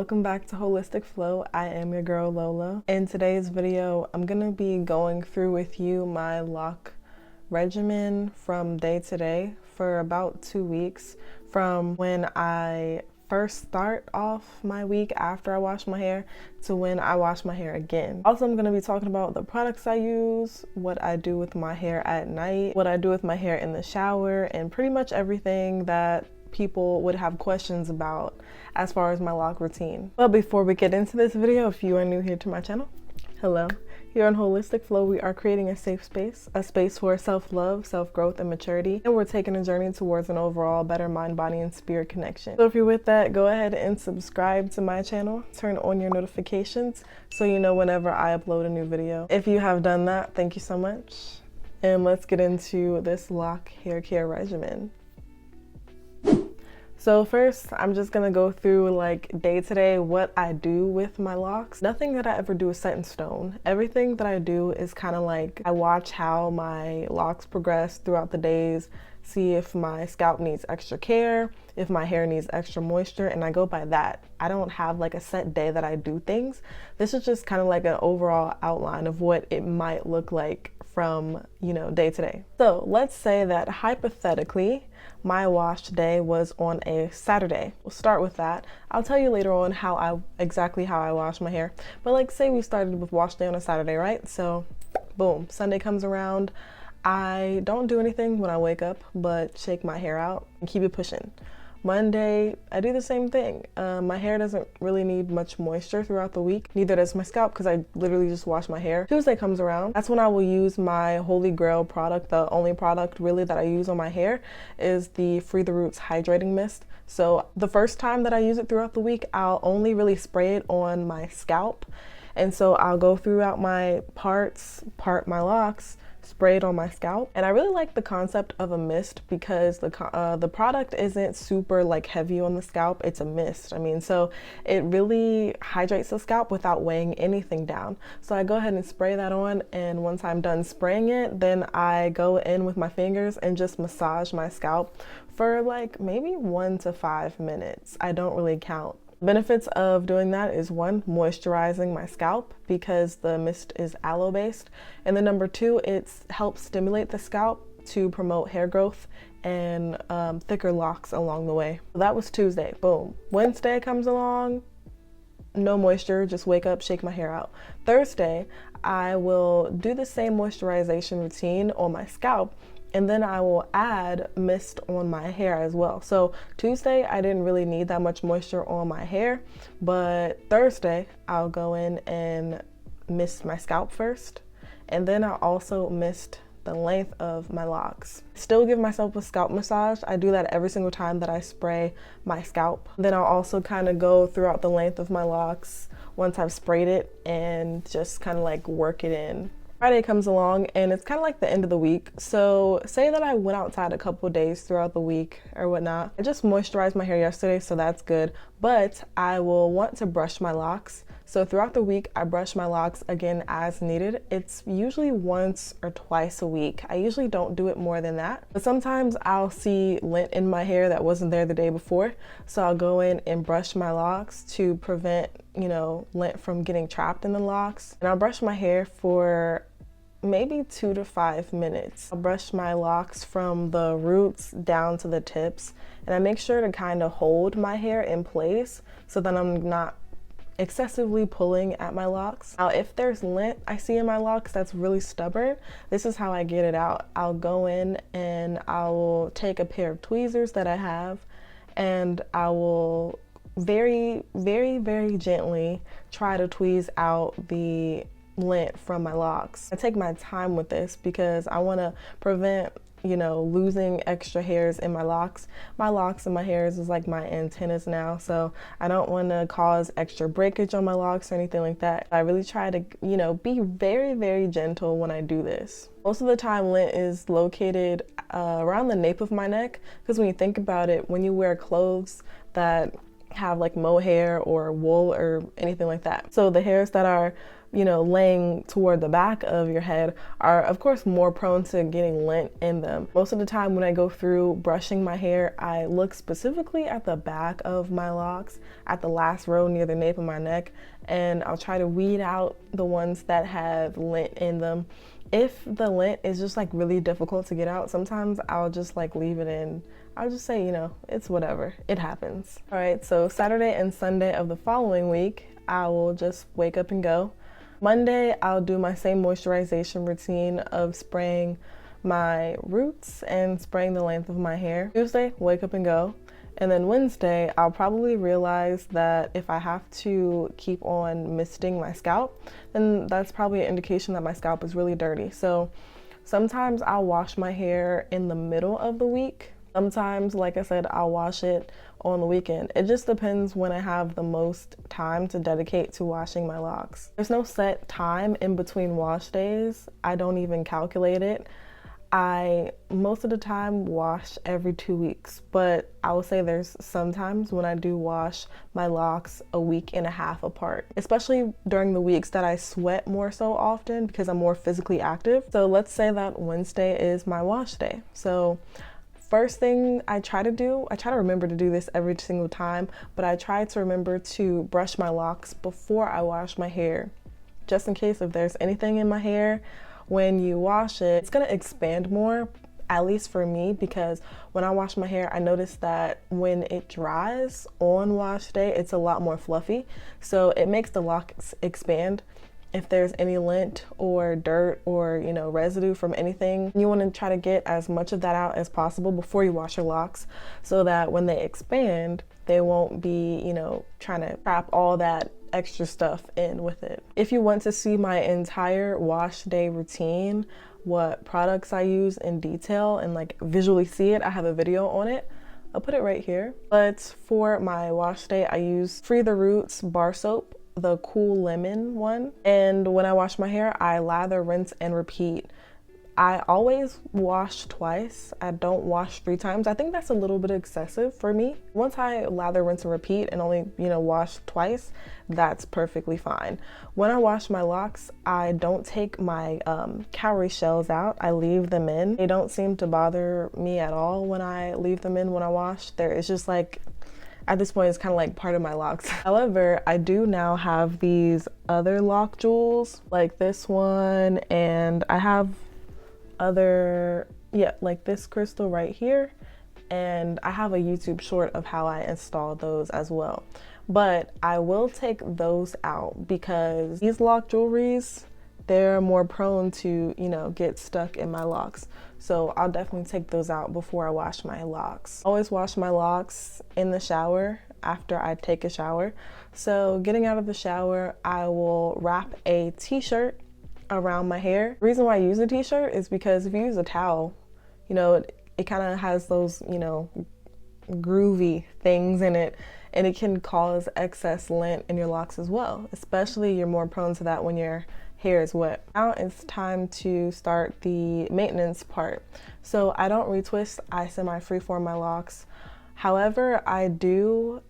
welcome back to Holistic Flow. I am your girl Lola. In today's video, I'm gonna be going through with you my lock regimen from day to day for about 2 weeks, from when I first start off my week after I wash my hair to when I wash my hair again. Also, I'm gonna be talking about the products I use, what I do with my hair at night, what I do with my hair in the shower, and pretty much everything that people would have questions about as far as my lock routine. But before we get into this video, if you are new here to my channel, hello. Here on Holistic Flow, we are creating a safe space, a space for self-love, self-growth, and maturity, and we're taking a journey towards an overall better mind, body, and spirit connection. So if you're with that, go ahead and subscribe to my channel, turn on your notifications so you know whenever I upload a new video. If you have done that, thank you so much. And let's get into this lock hair care regimen. So first, I'm just gonna go through like day to day what I do with my locks. Nothing that I ever do is set in stone. Everything that I do is kind of like I watch how my locks progress throughout the days, see if my scalp needs extra care, if my hair needs extra moisture, and I go by that. I don't have like a set day that I do things. This is just kind of like an overall outline of what it might look like from, day to day. So let's say that hypothetically, my wash day was on a Saturday. We'll start with that. I'll tell you later on exactly how I wash my hair. But like say we started with wash day on a Saturday, right? So boom, Sunday comes around. I don't do anything when I wake up but shake my hair out and keep it pushing. Monday, I do the same thing. My hair doesn't really need much moisture throughout the week. Neither does my scalp because I literally just wash my hair. Tuesday comes around. That's when I will use my holy grail product. The only product really that I use on my hair is the Free the Roots Hydrating Mist. So the first time that I use it throughout the week, I'll only really spray it on my scalp. And so I'll go throughout my part my locks, spray it on my scalp. And I really like the concept of a mist because the product isn't super like heavy on the scalp. It's a mist. So it really hydrates the scalp without weighing anything down. So I go ahead and spray that on, and once I'm done spraying it, then I go in with my fingers and just massage my scalp for like maybe 1 to 5 minutes. I don't really count. Benefits of doing that is 1, moisturizing my scalp because the mist is aloe based, and then number 2, it helps stimulate the scalp to promote hair growth and thicker locks along the way. So that was Tuesday, boom. Wednesday comes along, no moisture, just wake up, shake my hair out. Thursday, I will do the same moisturization routine on my scalp, and then I will add mist on my hair as well. So Tuesday, I didn't really need that much moisture on my hair, but Thursday, I'll go in and mist my scalp first, and then I'll also mist the length of my locks. Still give myself a scalp massage. I do that every single time that I spray my scalp. Then I'll also kind of go throughout the length of my locks once I've sprayed it and just kind of like work it in. Friday comes along and it's kind of like the end of the week. So say that I went outside a couple days throughout the week or whatnot. I just moisturized my hair yesterday, so that's good. But I will want to brush my locks. So throughout the week, I brush my locks again as needed. It's usually once or twice a week. I usually don't do it more than that. But sometimes I'll see lint in my hair that wasn't there the day before. So I'll go in and brush my locks to prevent, lint from getting trapped in the locks. And I'll brush my hair for maybe 2 to 5 minutes. I'll brush my locks from the roots down to the tips, and I make sure to kind of hold my hair in place so that I'm not excessively pulling at my locks. Now, if there's lint I see in my locks that's really stubborn, this is how I get it out. I'll go in and I will take a pair of tweezers that I have, and I will very, very, very gently try to tweeze out the lint from my locks. I take my time with this because I want to prevent losing extra hairs in my locks. My locks and my hairs is like my antennas now, so I don't want to cause extra breakage on my locks or anything like that. I really try to be very, very gentle when I do this. Most of the time lint is located around the nape of my neck, because when you think about it, when you wear clothes that have like mohair or wool or anything like that, so the hairs that are you know, laying toward the back of your head are of course more prone to getting lint in them. Most of the time when I go through brushing my hair, I look specifically at the back of my locks, at the last row near the nape of my neck, and I'll try to weed out the ones that have lint in them. If the lint is just like really difficult to get out, sometimes I'll just like leave it in. I'll just say, you know, it's whatever, it happens. All right, so Saturday and Sunday of the following week, I will just wake up and go. Monday, I'll do my same moisturization routine of spraying my roots and spraying the length of my hair. Tuesday, wake up and go. And then Wednesday, I'll probably realize that if I have to keep on misting my scalp, then that's probably an indication that my scalp is really dirty. So sometimes I'll wash my hair in the middle of the week. Sometimes, like I said, I'll wash it on the weekend. It just depends when I have the most time to dedicate to washing my locks. There's no set time in between wash days. I don't even calculate it. I most of the time wash every 2 weeks, but I will say there's sometimes when I do wash my locks a week and a half apart, especially during the weeks that I sweat more so often because I'm more physically active. So let's say that Wednesday is my wash day. So first thing I try to remember to do this every single time, but I try to remember to brush my locks before I wash my hair, just in case if there's anything in my hair. When you wash it, it's gonna expand more, at least for me, because when I wash my hair, I notice that when it dries on wash day, it's a lot more fluffy. So it makes the locks expand. If there's any lint or dirt or, you know, residue from anything, you want to try to get as much of that out as possible before you wash your locks, so that when they expand, they won't be, you know, trying to trap all that extra stuff in with it. If you want to see my entire wash day routine, what products I use in detail and like visually see it, I have a video on it. I'll put it right here. But for my wash day, I use Free the Roots bar soap, the cool lemon one. And when I wash my hair, I lather, rinse, and repeat. I always wash twice. I don't wash 3 times. I think that's a little bit excessive for me. Once I lather, rinse, and repeat and only, you know, wash twice, that's perfectly fine. When I wash my locks, I don't take my cowrie shells out. I leave them in. They don't seem to bother me at all when I leave them in when I wash. It's just like, at this point, it's kind of like part of my locks. However, I do now have these other lock jewels, like this one, and I have other, yeah, like this crystal right here, and I have a YouTube short of how I installed those as well. But I will take those out because these lock jewelries, they're more prone to, you know, get stuck in my locks. So I'll definitely take those out before I wash my locks. I always wash my locks in the shower after I take a shower. So getting out of the shower, I will wrap a t-shirt around my hair. The reason why I use a t-shirt is because if you use a towel, you know, it kind of has those, you know, groovy things in it, and it can cause excess lint in your locks as well. Especially you're more prone to that when your hair is wet. Now it's time to start the maintenance part. So I don't retwist, I semi-freeform my locks. However, I do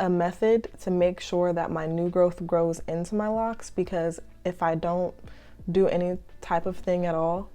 a method to make sure that my new growth grows into my locks, because if I don't do any type of thing at all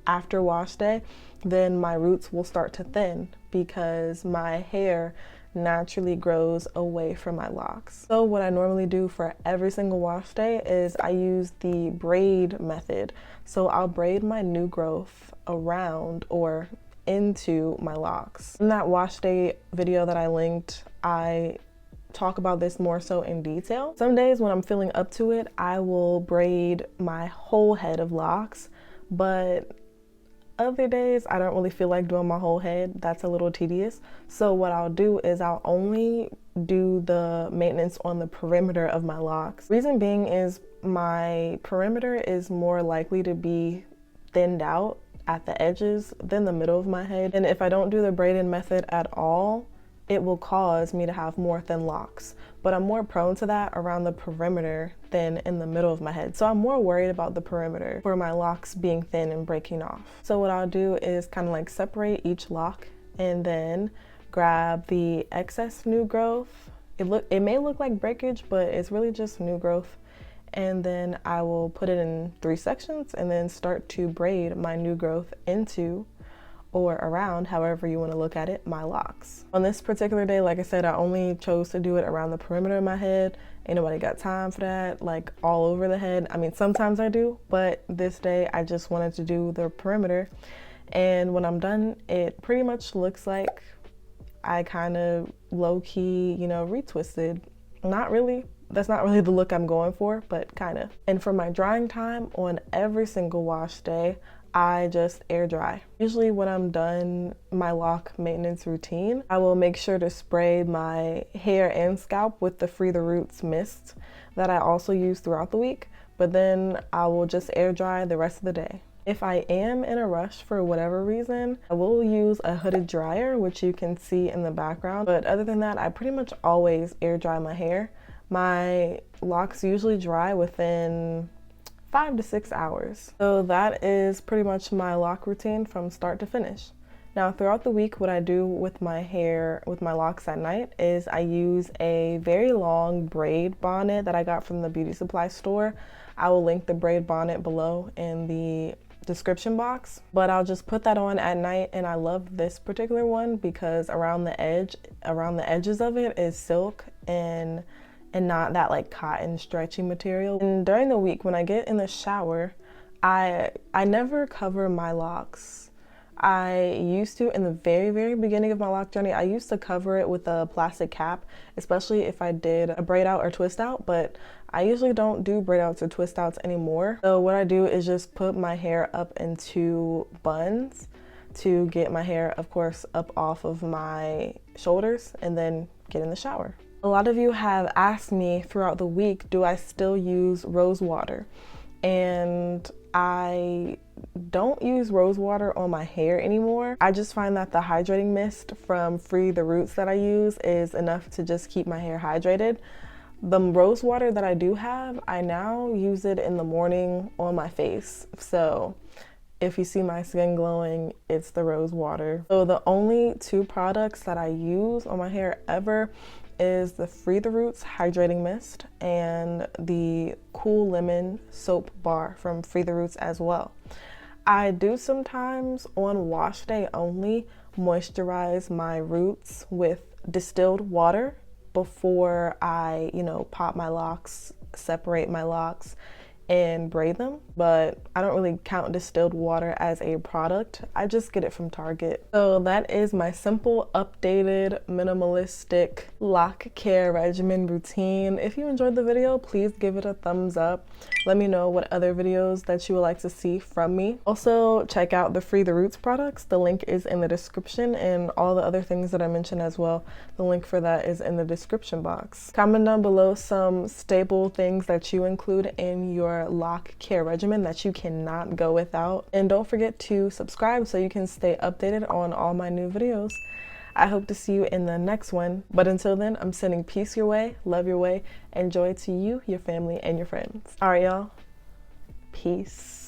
after wash day, then my roots will start to thin because my hair naturally grows away from my locks. So what I normally do for every single wash day is I use the braid method. So I'll braid my new growth around or into my locks. In that wash day video that I linked, I talk about this more so in detail. Some days when I'm feeling up to it, I will braid my whole head of locks, but other days I don't really feel like doing my whole head. That's a little tedious. So what I'll do is I'll only do the maintenance on the perimeter of my locks. Reason being is my perimeter is more likely to be thinned out at the edges than the middle of my head. And if I don't do the braiding method at all, it will cause me to have more thin locks. But I'm more prone to that around the perimeter than in the middle of my head. So I'm more worried about the perimeter for my locks being thin and breaking off. So what I'll do is kind of like separate each lock and then grab the excess new growth. It may look like breakage, but it's really just new growth. and then I will put it in 3 sections and then start to braid my new growth into, or around, however you want to look at it, my locks. On this particular day, like I said, I only chose to do it around the perimeter of my head. Ain't nobody got time for that, like all over the head. I mean, sometimes I do, but this day I just wanted to do the perimeter. And when I'm done, it pretty much looks like I kind of low-key, you know, retwisted. Not really. That's not really the look I'm going for, but kind of. And for my drying time, on every single wash day, I just air dry. Usually when I'm done my lock maintenance routine, I will make sure to spray my hair and scalp with the Free the Roots mist that I also use throughout the week, but then I will just air dry the rest of the day. If I am in a rush for whatever reason, I will use a hooded dryer, which you can see in the background. But other than that, I pretty much always air dry my hair. My locks usually dry within 5 to 6 hours. So that is pretty much my lock routine from start to finish. Now throughout the week, what I do with my hair, with my locks at night, is I use a very long braid bonnet that I got from the beauty supply store. I will link the braid bonnet below in the description box, but I'll just put that on at night. And I love this particular one because around the edges of it is silk and not that like cotton stretchy material. And during the week when I get in the shower, I never cover my locks. I used to, in the very beginning of my lock journey, I used to cover it with a plastic cap, especially if I did a braid out or twist out, but I usually don't do braid outs or twist outs anymore. So what I do is just put my hair up into buns to get my hair, of course, up off of my shoulders and then get in the shower. A lot of you have asked me throughout the week, do I still use rose water? And I don't use rose water on my hair anymore. I just find that the hydrating mist from Free the Roots that I use is enough to just keep my hair hydrated. The rose water that I do have, I now use it in the morning on my face. So if you see my skin glowing, it's the rose water. So the only 2 products that I use on my hair ever is the Free the Roots hydrating mist and the Cool Lemon soap bar from Free the Roots as well. I do sometimes on wash day only moisturize my roots with distilled water before I, you know, pop my locks, separate my locks and braid them, but I don't really count distilled water as a product. I just get it from Target. So that is my simple, updated, minimalistic lock care regimen routine. If you enjoyed the video, please give it a thumbs up. Let me know what other videos that you would like to see from me. Also, check out the Free the Roots products. The link is in the description, and all the other things that I mentioned as well. The link for that is in the description box. Comment down below some staple things that you include in your lock care regimen that you cannot go without. And don't forget to subscribe so you can stay updated on all my new videos. I hope to see you in the next one. But until then, I'm sending peace your way, love your way, and joy to you, your family, and your friends. All right, y'all. Peace.